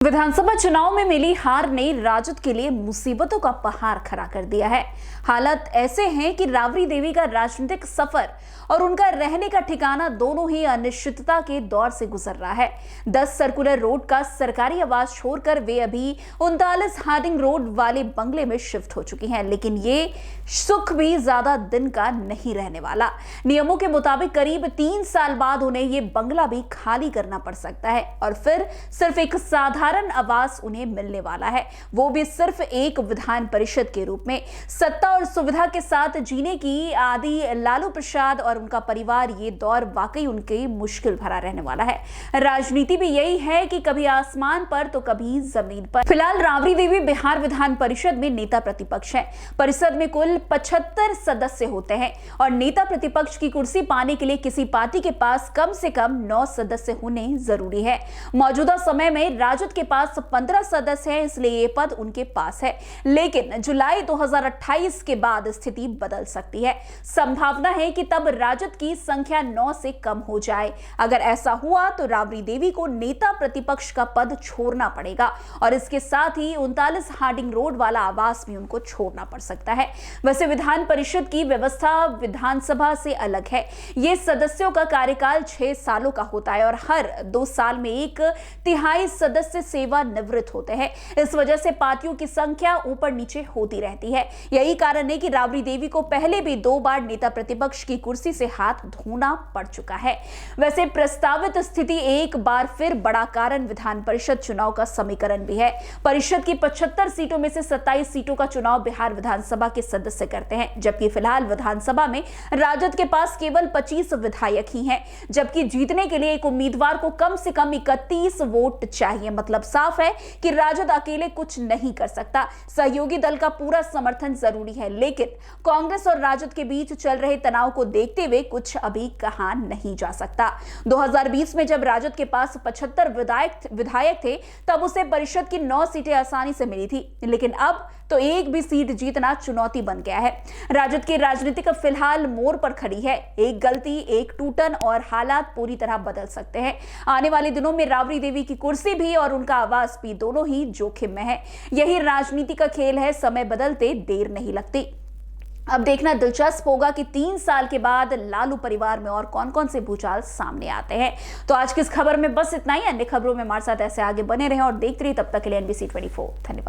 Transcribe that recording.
विधानसभा चुनाव में मिली हार ने राजद के लिए मुसीबतों का पहाड़ खड़ा कर दिया है। हालात ऐसे हैं कि राबड़ी देवी का राजनीतिक सफर और उनका रहने का ठिकाना दोनों ही अनिश्चितता के दौर से गुजर रहा है। 10 सर्कुलर रोड का सरकारी आवास छोड़कर वे अभी 39 हार्डिंग रोड वाले बंगले में शिफ्ट हो चुकी हैं, लेकिन ये सुख भी ज्यादा दिन का नहीं रहने वाला। नियमों के मुताबिक करीब 3 साल बाद उन्हें ये बंगला भी खाली करना पड़ सकता है और फिर सिर्फ एक साधारण आवास उन्हें मिलने वाला है, वो भी सिर्फ एक विधान परिषद के रूप में। सत्ता और सुविधा के साथ जीने की आदि लालू प्रसाद और उनका परिवार, ये दौर वाकई उनके मुश्किल भरा रहने वाला है। राजनीति भी यही है कि कभी आसमान पर तो कभी जमीन पर। फिलहाल राबड़ी देवी बिहार विधान परिषद में नेता प्रतिपक्ष है। परिषद में कुल 75 सदस्य होते हैं और नेता प्रतिपक्ष की कुर्सी पाने के लिए किसी पार्टी के पास कम से कम 9 सदस्य होने जरूरी है। मौजूदा समय में राजद के पास 15 सदस्य हैं, इसलिए ये पद उनके पास है, लेकिन जुलाई 2028 के बाद स्थिति बदल सकती है। संभावना है कि तब राजद की संख्या 9 से कम हो जाए। अगर ऐसा हुआ तो राबड़ी देवी को नेता प्रतिपक्ष का पद छोड़ना पड़ेगा और इसके साथ ही 39 हार्डिंग रोड वाला आवास भी उनको छोड़ना पड़ सकता है। वैसे विधान परिषद की व्यवस्था विधानसभा से अलग है। ये सदस्यों का कार्यकाल 6 सालों का होता है और हर 2 साल में 1/3 सदस्य सेवानिवृत्त होते हैं। इस वजह से पार्टियों की संख्या ऊपर नीचे होती रहती है। यही कारण है कि राबड़ी देवी को पहले भी 2 बार नेता प्रतिपक्ष की कुर्सी से हाथ धोना पड़ चुका है। वैसे प्रस्तावित स्थिति एक बार फिर बड़ा कारण विधान परिषद चुनाव का समीकरण भी है। परिषद की 75 सीटों में से 27 सीटों का चुनाव बिहार विधानसभा के सदस्य करते हैं, जबकि फिलहाल विधानसभा में राजद के पास केवल 25 विधायक ही हैं, जबकि जीतने के लिए एक उम्मीदवार को कम से कम 31 वोट चाहिए। मतलब साफ है कि राजद अकेले कुछ नहीं कर सकता, सहयोगी दल का पूरा समर्थन जरूरी है। लेकिन कांग्रेस और राजद के बीच चल रहे तनाव को देखते हुए कुछ अभी कहा नहीं जा सकता। 2020 में जब राजद के पास 75 विधायक थे, तब उसे परिषद की 9 सीटें आसानी से मिली थी, लेकिन अब तो एक भी सीट जीतना चुनौती बन गया है। राजद की राजनीति का फिलहाल मोड़ पर खड़ी है। एक गलती, एक टूटन और हालात पूरी तरह बदल सकते हैं। आने वाले दिनों में राबड़ी देवी की कुर्सी भी और उनका आवास भी दोनों ही जोखिम में है। यही राजनीति का खेल है, समय बदलते देर नहीं लगती। अब देखना दिलचस्प होगा कि 3 साल के बाद लालू परिवार में और कौन-कौन से भूचाल सामने आते हैं। तो आज की इस खबर में बस इतना ही। अन्य खबरों में हमारे साथ ऐसे आगे बने रहें और देखते रहिए। तब तक के लिए NBC 24। धन्यवाद।